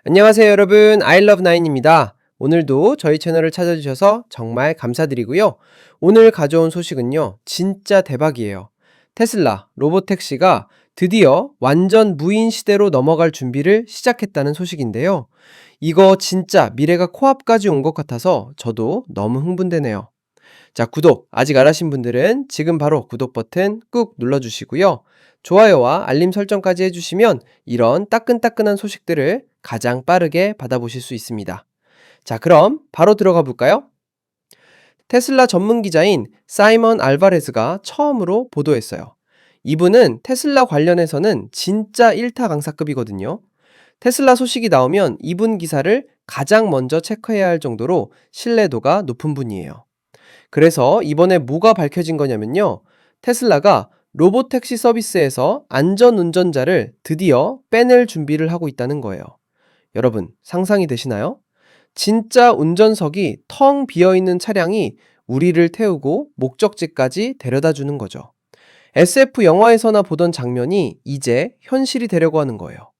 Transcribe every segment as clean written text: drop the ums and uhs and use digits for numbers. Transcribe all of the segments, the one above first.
안녕하세요 여러분, 아이러브나인입니다. 오늘도 저희 채널을 찾아주셔서 정말 감사드리고요. 오늘 가져온 소식은요, 진짜 대박이에요. 테슬라 로보택시가 드디어 완전 무인 시대로 넘어갈 준비를 시작했다는 소식인데요. 이거 진짜 미래가 코앞까지 온 것 같아서 저도 너무 흥분되네요. 자, 구독 아직 안 하신 분들은 지금 바로 구독 버튼 꾹 눌러주시고요. 좋아요와 알림 설정까지 해주시면 이런 따끈따끈한 소식들을 가장 빠르게 받아보실 수 있습니다. 자, 그럼 바로 들어가 볼까요? 테슬라 전문 기자인 사이먼 알바레즈가 처음으로 보도했어요. 이분은 테슬라 관련해서는 진짜 1타 강사급이거든요. 테슬라 소식이 나오면 이분 기사를 가장 먼저 체크해야 할 정도로 신뢰도가 높은 분이에요. 그래서 이번에 뭐가 밝혀진 거냐면요. 테슬라가 로보택시 서비스에서 안전운전자를 드디어 빼낼 준비를 하고 있다는 거예요. 여러분, 상상이 되시나요? 진짜 운전석이 텅 비어있는 차량이 우리를 태우고 목적지까지 데려다 주는 거죠. SF 영화에서나 보던 장면이 이제 현실이 되려고 하는 거예요.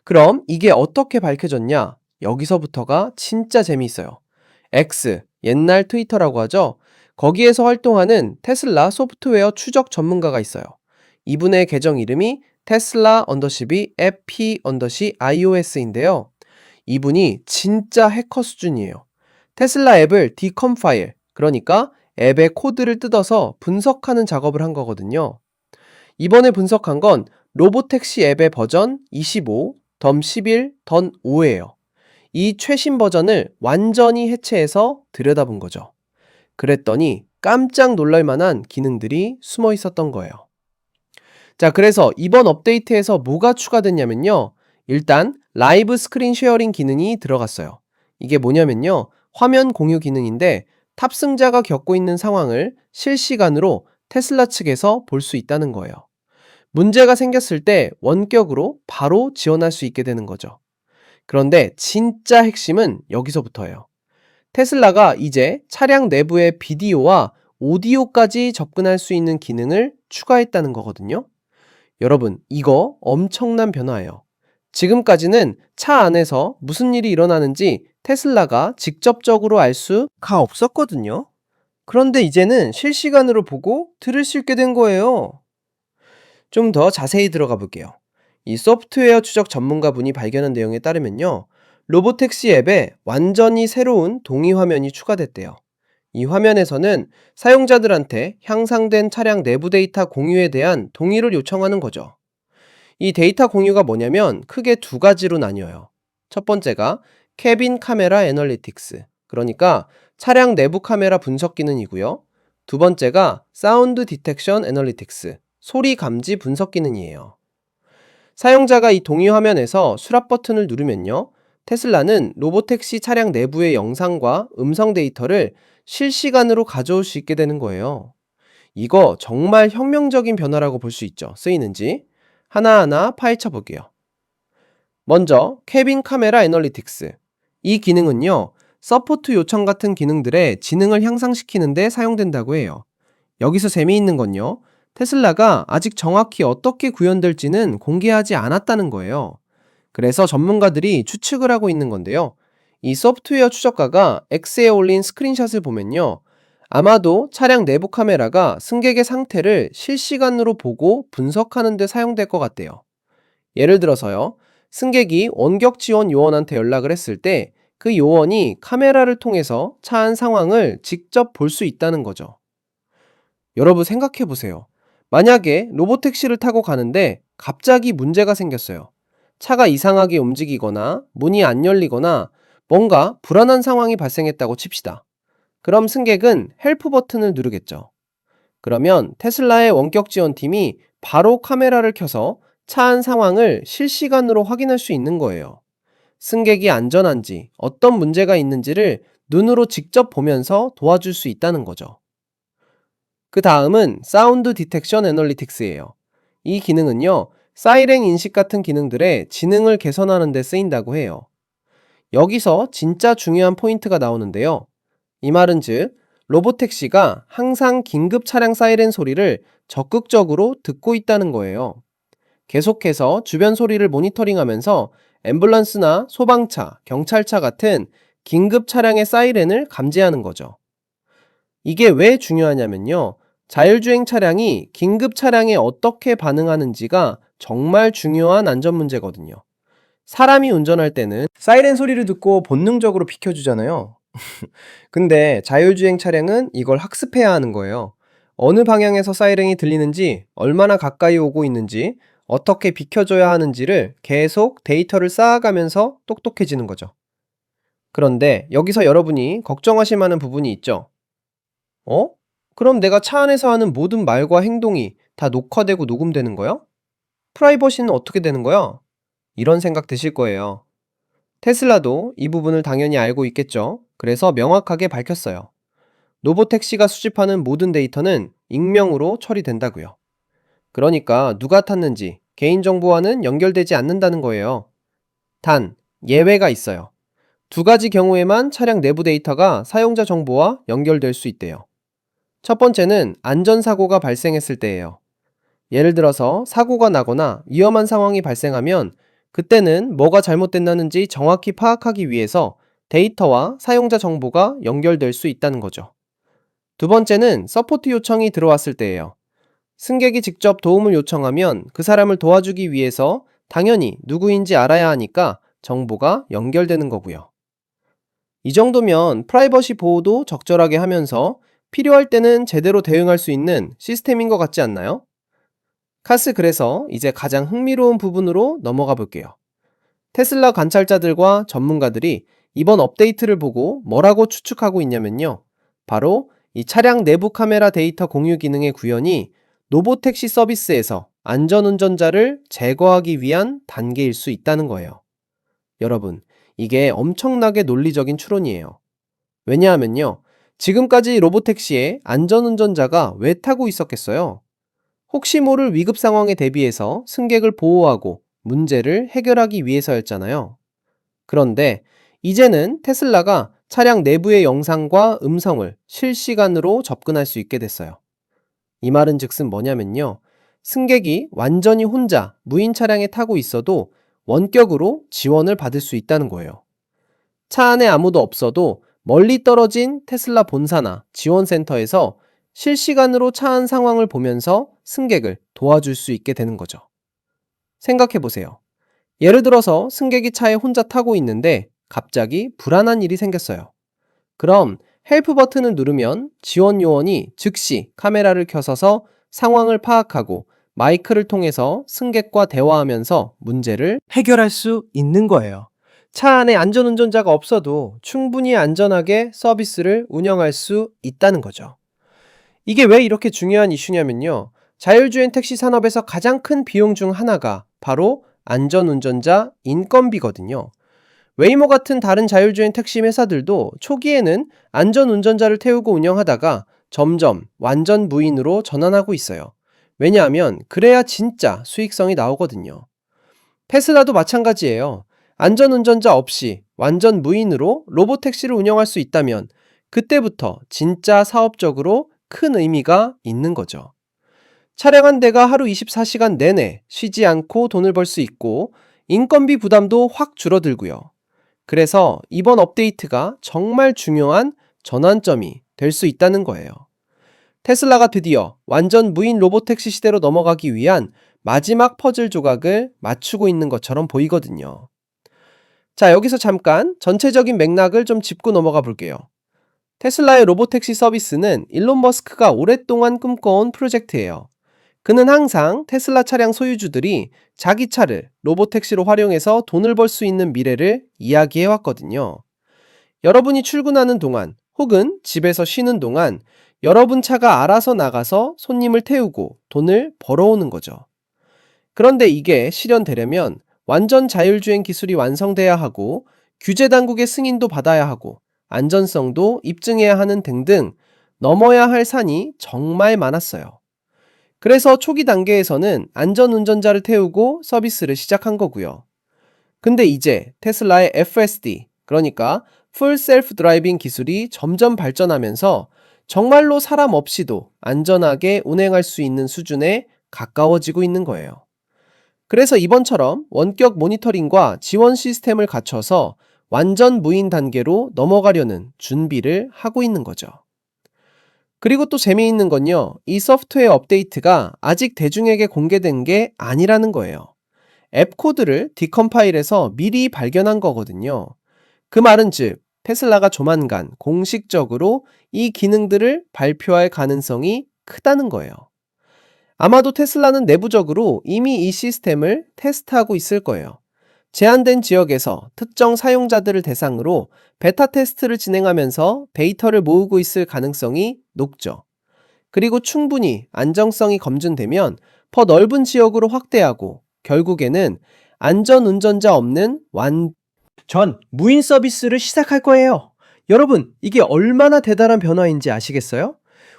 그럼 이게 어떻게 밝혀졌냐? 여기서부터가 진짜 재미있어요. X, 옛날 트위터라고 하죠. 거기에서 활동하는 테슬라 소프트웨어 추적 전문가가 있어요. 이분의 계정 이름이 테슬라 언더시비 FP 언더시 iOS인데요. 이분이 진짜 해커 수준이에요. 테슬라 앱을 디컴파일, 그러니까 앱의 코드를 뜯어서 분석하는 작업을 한 거거든요. 이번에 분석한 건 로보택시 앱의 버전 25, 덤 11, 덤 5예요. 이 최신 버전을 완전히 해체해서 들여다본 거죠. 그랬더니 깜짝 놀랄 만한 기능들이 숨어 있었던 거예요. 자, 그래서 이번 업데이트에서 뭐가 추가됐냐면요. 일단 라이브 스크린 쉐어링 기능이 들어갔어요. 이게 뭐냐면요. 화면 공유 기능인데 탑승자가 겪고 있는 상황을 실시간으로 테슬라 측에서 볼 수 있다는 거예요. 문제가 생겼을 때 원격으로 바로 지원할 수 있게 되는 거죠. 그런데 진짜 핵심은 여기서부터예요. 테슬라가 이제 차량 내부의 비디오와 오디오까지 접근할 수 있는 기능을 추가했다는 거거든요. 여러분, 이거 엄청난 변화예요. 지금까지는 차 안에서 무슨 일이 일어나는지 테슬라가 직접적으로 알 수가 없었거든요. 그런데 이제는 실시간으로 보고 들을 수 있게 된 거예요. 좀 더 자세히 들어가 볼게요. 이 소프트웨어 추적 전문가분이 발견한 내용에 따르면요. 로보택시 앱에 완전히 새로운 동의 화면이 추가됐대요. 이 화면에서는 사용자들한테 향상된 차량 내부 데이터 공유에 대한 동의를 요청하는 거죠. 이 데이터 공유가 뭐냐면 크게 두 가지로 나뉘어요. 첫 번째가 캐빈 카메라 애널리틱스, 그러니까 차량 내부 카메라 분석 기능이고요. 두 번째가 사운드 디텍션 애널리틱스, 소리 감지 분석 기능이에요. 사용자가 이 동의 화면에서 수락 버튼을 누르면요. 테슬라는 로보택시 차량 내부의 영상과 음성 데이터를 실시간으로 가져올 수 있게 되는 거예요. 이거 정말 혁명적인 변화라고 볼 수 있죠. 쓰이는지. 하나하나 파헤쳐 볼게요. 먼저 캐빈 카메라 애널리틱스. 이 기능은요. 서포트 요청 같은 기능들의 지능을 향상시키는 데 사용된다고 해요. 여기서 재미있는 건요. 테슬라가 아직 정확히 어떻게 구현될지는 공개하지 않았다는 거예요. 그래서 전문가들이 추측을 하고 있는 건데요. 이 소프트웨어 추적가가 X에 올린 스크린샷을 보면요. 아마도 차량 내부 카메라가 승객의 상태를 실시간으로 보고 분석하는 데 사용될 것 같대요. 예를 들어서요. 승객이 원격 지원 요원한테 연락을 했을 때 그 요원이 카메라를 통해서 차 안 상황을 직접 볼 수 있다는 거죠. 여러분 생각해 보세요. 만약에 로보택시를 타고 가는데 갑자기 문제가 생겼어요. 차가 이상하게 움직이거나 문이 안 열리거나 뭔가 불안한 상황이 발생했다고 칩시다. 그럼 승객은 헬프 버튼을 누르겠죠. 그러면 테슬라의 원격 지원팀이 바로 카메라를 켜서 차 안 상황을 실시간으로 확인할 수 있는 거예요. 승객이 안전한지 어떤 문제가 있는지를 눈으로 직접 보면서 도와줄 수 있다는 거죠. 그 다음은 사운드 디텍션 애널리틱스예요. 이 기능은요, 사이렌 인식 같은 기능들의 지능을 개선하는 데 쓰인다고 해요. 여기서 진짜 중요한 포인트가 나오는데요. 이 말은 즉, 로보택시가 항상 긴급 차량 사이렌 소리를 적극적으로 듣고 있다는 거예요. 계속해서 주변 소리를 모니터링하면서 앰뷸런스나 소방차, 경찰차 같은 긴급 차량의 사이렌을 감지하는 거죠. 이게 왜 중요하냐면요. 자율주행 차량이 긴급 차량에 어떻게 반응하는지가 정말 중요한 안전 문제거든요. 사람이 운전할 때는 사이렌 소리를 듣고 본능적으로 비켜주잖아요. 근데 자율주행 차량은 이걸 학습해야 하는 거예요. 어느 방향에서 사이렌이 들리는지, 얼마나 가까이 오고 있는지, 어떻게 비켜줘야 하는지를 계속 데이터를 쌓아가면서 똑똑해지는 거죠. 그런데 여기서 여러분이 걱정하실 만한 부분이 있죠. 어? 그럼 내가 차 안에서 하는 모든 말과 행동이 다 녹화되고 녹음되는 거야? 프라이버시는 어떻게 되는 거야? 이런 생각 드실 거예요. 테슬라도 이 부분을 당연히 알고 있겠죠. 그래서 명확하게 밝혔어요. 로보택시가 수집하는 모든 데이터는 익명으로 처리된다고요. 그러니까 누가 탔는지 개인정보와는 연결되지 않는다는 거예요. 단, 예외가 있어요. 두 가지 경우에만 차량 내부 데이터가 사용자 정보와 연결될 수 있대요. 첫 번째는 안전사고가 발생했을 때예요. 예를 들어서 사고가 나거나 위험한 상황이 발생하면 그때는 뭐가 잘못됐는지 정확히 파악하기 위해서 데이터와 사용자 정보가 연결될 수 있다는 거죠. 두 번째는 서포트 요청이 들어왔을 때예요. 승객이 직접 도움을 요청하면 그 사람을 도와주기 위해서 당연히 누구인지 알아야 하니까 정보가 연결되는 거고요. 이 정도면 프라이버시 보호도 적절하게 하면서 필요할 때는 제대로 대응할 수 있는 시스템인 것 같지 않나요? 그래서 이제 가장 흥미로운 부분으로 넘어가 볼게요. 테슬라 관찰자들과 전문가들이 이번 업데이트를 보고 뭐라고 추측하고 있냐면요. 바로 이 차량 내부 카메라 데이터 공유 기능의 구현이 로보택시 서비스에서 안전운전자를 제거하기 위한 단계일 수 있다는 거예요. 여러분, 이게 엄청나게 논리적인 추론이에요. 왜냐하면요. 지금까지 로보택시에 안전운전자가 왜 타고 있었겠어요? 혹시 모를 위급 상황에 대비해서 승객을 보호하고 문제를 해결하기 위해서였잖아요. 그런데 이제는 테슬라가 차량 내부의 영상과 음성을 실시간으로 접근할 수 있게 됐어요. 이 말은 즉슨 뭐냐면요. 승객이 완전히 혼자 무인 차량에 타고 있어도 원격으로 지원을 받을 수 있다는 거예요. 차 안에 아무도 없어도 멀리 떨어진 테슬라 본사나 지원센터에서 실시간으로 차 안 상황을 보면서 승객을 도와줄 수 있게 되는 거죠. 생각해 보세요. 예를 들어서 승객이 차에 혼자 타고 있는데 갑자기 불안한 일이 생겼어요. 그럼 헬프 버튼을 누르면 지원 요원이 즉시 카메라를 켜서서 상황을 파악하고 마이크를 통해서 승객과 대화하면서 문제를 해결할 수 있는 거예요. 차 안에 안전운전자가 없어도 충분히 안전하게 서비스를 운영할 수 있다는 거죠. 이게 왜 이렇게 중요한 이슈냐면요. 자율주행 택시 산업에서 가장 큰 비용 중 하나가 바로 안전운전자 인건비거든요. 웨이모 같은 다른 자율주행 택시 회사들도 초기에는 안전운전자를 태우고 운영하다가 점점 완전 무인으로 전환하고 있어요. 왜냐하면 그래야 진짜 수익성이 나오거든요. 테슬라도 마찬가지예요. 안전운전자 없이 완전 무인으로 로보택시를 운영할 수 있다면 그때부터 진짜 사업적으로 큰 의미가 있는 거죠. 차량 한 대가 하루 24시간 내내 쉬지 않고 돈을 벌 수 있고 인건비 부담도 확 줄어들고요. 그래서 이번 업데이트가 정말 중요한 전환점이 될 수 있다는 거예요. 테슬라가 드디어 완전 무인 로보택시 시대로 넘어가기 위한 마지막 퍼즐 조각을 맞추고 있는 것처럼 보이거든요. 자, 여기서 잠깐 전체적인 맥락을 좀 짚고 넘어가 볼게요. 테슬라의 로보택시 서비스는 일론 머스크가 오랫동안 꿈꿔온 프로젝트예요. 그는 항상 테슬라 차량 소유주들이 자기 차를 로보택시로 활용해서 돈을 벌 수 있는 미래를 이야기해 왔거든요. 여러분이 출근하는 동안 혹은 집에서 쉬는 동안 여러분 차가 알아서 나가서 손님을 태우고 돈을 벌어오는 거죠. 그런데 이게 실현되려면 완전 자율주행 기술이 완성돼야 하고 규제 당국의 승인도 받아야 하고 안전성도 입증해야 하는 등등 넘어야 할 산이 정말 많았어요. 그래서 초기 단계에서는 안전운전자를 태우고 서비스를 시작한 거고요. 근데 이제 테슬라의 FSD, 그러니까 Full Self Driving 기술이 점점 발전하면서 정말로 사람 없이도 안전하게 운행할 수 있는 수준에 가까워지고 있는 거예요. 그래서 이번처럼 원격 모니터링과 지원 시스템을 갖춰서 완전 무인 단계로 넘어가려는 준비를 하고 있는 거죠. 그리고 또 재미있는 건요, 이 소프트웨어 업데이트가 아직 대중에게 공개된 게 아니라는 거예요. 앱 코드를 디컴파일해서 미리 발견한 거거든요. 그 말은 즉, 테슬라가 조만간 공식적으로 이 기능들을 발표할 가능성이 크다는 거예요. 아마도 테슬라는 내부적으로 이미 이 시스템을 테스트하고 있을 거예요. 제한된 지역에서 특정 사용자들을 대상으로 베타 테스트를 진행하면서 데이터를 모으고 있을 가능성이 높죠. 그리고 충분히 안정성이 검증되면 더 넓은 지역으로 확대하고 결국에는 안전운전자 없는 전 무인 서비스를 시작할 거예요. 여러분, 이게 얼마나 대단한 변화인지 아시겠어요?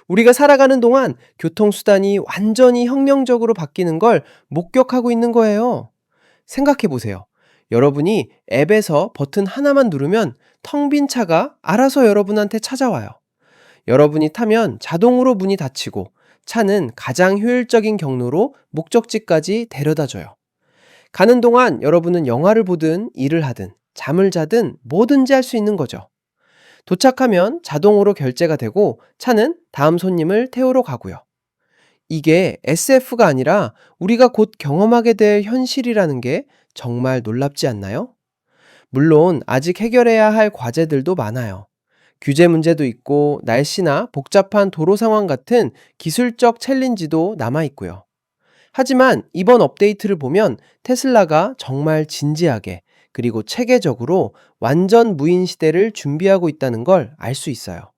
우리가 살아가는 동안 교통수단이 완전히 혁명적으로 바뀌는 걸 목격하고 있는 거예요. 생각해 보세요. 여러분이 앱에서 버튼 하나만 누르면 텅 빈 차가 알아서 여러분한테 찾아와요. 여러분이 타면 자동으로 문이 닫히고 차는 가장 효율적인 경로로 목적지까지 데려다 줘요. 가는 동안 여러분은 영화를 보든 일을 하든 잠을 자든 뭐든지 할 수 있는 거죠. 도착하면 자동으로 결제가 되고 차는 다음 손님을 태우러 가고요. 이게 SF가 아니라 우리가 곧 경험하게 될 현실이라는 게 정말 놀랍지 않나요? 물론 아직 해결해야 할 과제들도 많아요. 규제 문제도 있고 날씨나 복잡한 도로 상황 같은 기술적 챌린지도 남아 있고요. 하지만 이번 업데이트를 보면 테슬라가 정말 진지하게 그리고 체계적으로 완전 무인 시대를 준비하고 있다는 걸 알 수 있어요.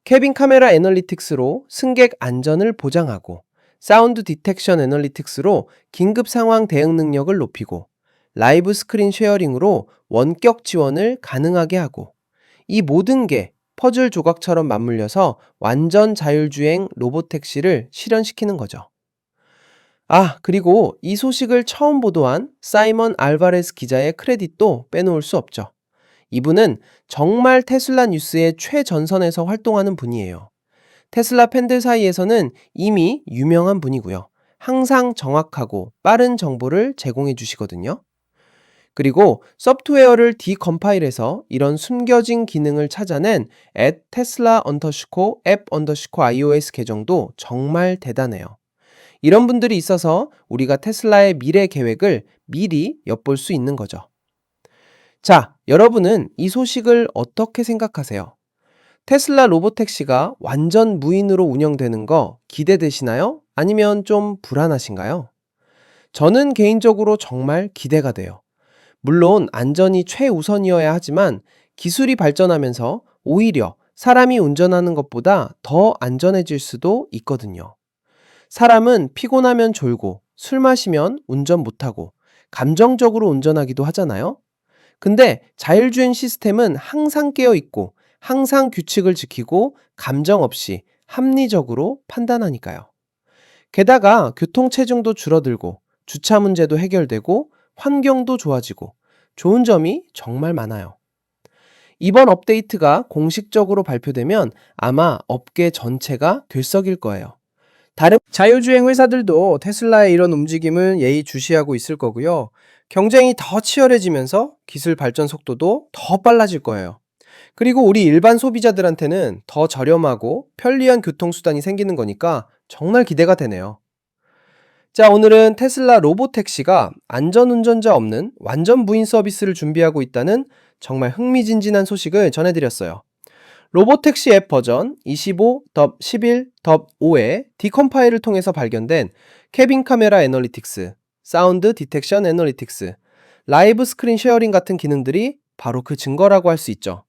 캐빈 카메라 애널리틱스로 승객 안전을 보장하고 사운드 디텍션 애널리틱스로 긴급 상황 대응 능력을 높이고 라이브 스크린 쉐어링으로 원격 지원을 가능하게 하고 이 모든 게 퍼즐 조각처럼 맞물려서 완전 자율주행 로보택시를 실현시키는 거죠. 그리고 이 소식을 처음 보도한 사이먼 알바레스 기자의 크레딧도 빼놓을 수 없죠. 이분은 정말 테슬라 뉴스의 최전선에서 활동하는 분이에요. 테슬라 팬들 사이에서는 이미 유명한 분이고요. 항상 정확하고 빠른 정보를 제공해 주시거든요. 그리고 소프트웨어를 디컴파일해서 이런 숨겨진 기능을 찾아낸 tesla app iOS 계정도 정말 대단해요. 이런 분들이 있어서 우리가 테슬라의 미래 계획을 미리 엿볼 수 있는 거죠. 자, 여러분은 이 소식을 어떻게 생각하세요? 테슬라 로보택시가 완전 무인으로 운영되는 거 기대되시나요? 아니면 좀 불안하신가요? 저는 개인적으로 정말 기대가 돼요. 물론 안전이 최우선이어야 하지만 기술이 발전하면서 오히려 사람이 운전하는 것보다 더 안전해질 수도 있거든요. 사람은 피곤하면 졸고 술 마시면 운전 못하고 감정적으로 운전하기도 하잖아요. 근데 자율주행 시스템은 항상 깨어 있고 항상 규칙을 지키고 감정 없이 합리적으로 판단하니까요. 게다가 교통체증도 줄어들고 주차 문제도 해결되고 환경도 좋아지고 좋은 점이 정말 많아요. 이번 업데이트가 공식적으로 발표되면 아마 업계 전체가 들썩일 거예요. 다른 자율주행 회사들도 테슬라의 이런 움직임을 예의주시하고 있을 거고요. 경쟁이 더 치열해지면서 기술 발전 속도도 더 빨라질 거예요. 그리고 우리 일반 소비자들한테는 더 저렴하고 편리한 교통수단이 생기는 거니까 정말 기대가 되네요. 자, 오늘은 테슬라 로보택시가 안전운전자 없는 완전 무인 서비스를 준비하고 있다는 정말 흥미진진한 소식을 전해드렸어요. 로보택시 앱 버전 25.11.5의 디컴파일을 통해서 발견된 캐빈 카메라 애널리틱스, 사운드 디텍션 애널리틱스, 라이브 스크린 쉐어링 같은 기능들이 바로 그 증거라고 할 수 있죠.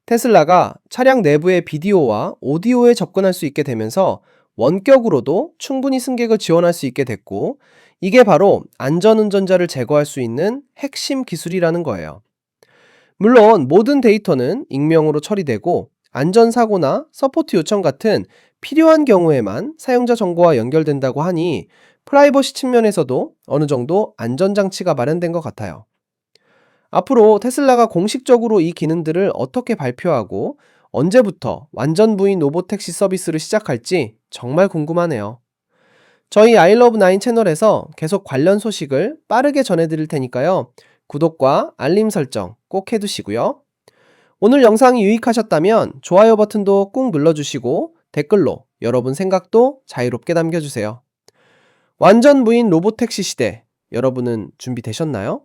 테슬라가 차량 내부의 비디오와 오디오에 접근할 수 있게 되면서 원격으로도 충분히 승객을 지원할 수 있게 됐고, 이게 바로 안전운전자를 제거할 수 있는 핵심 기술이라는 거예요. 물론 모든 데이터는 익명으로 처리되고 안전사고나 서포트 요청 같은 필요한 경우에만 사용자 정보와 연결된다고 하니 프라이버시 측면에서도 어느 정도 안전장치가 마련된 것 같아요. 앞으로 테슬라가 공식적으로 이 기능들을 어떻게 발표하고 언제부터 완전 무인 로보택시 서비스를 시작할지 정말 궁금하네요. 저희 아이러브9 채널에서 계속 관련 소식을 빠르게 전해드릴 테니까요. 구독과 알림 설정 꼭 해두시고요. 오늘 영상이 유익하셨다면 좋아요 버튼도 꾹 눌러주시고 댓글로 여러분 생각도 자유롭게 남겨주세요. 완전 무인 로보택시 시대, 여러분은 준비되셨나요?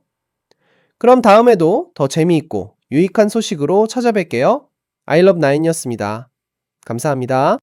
그럼 다음에도 더 재미있고 유익한 소식으로 찾아뵐게요. 아이러브9이었습니다. 감사합니다.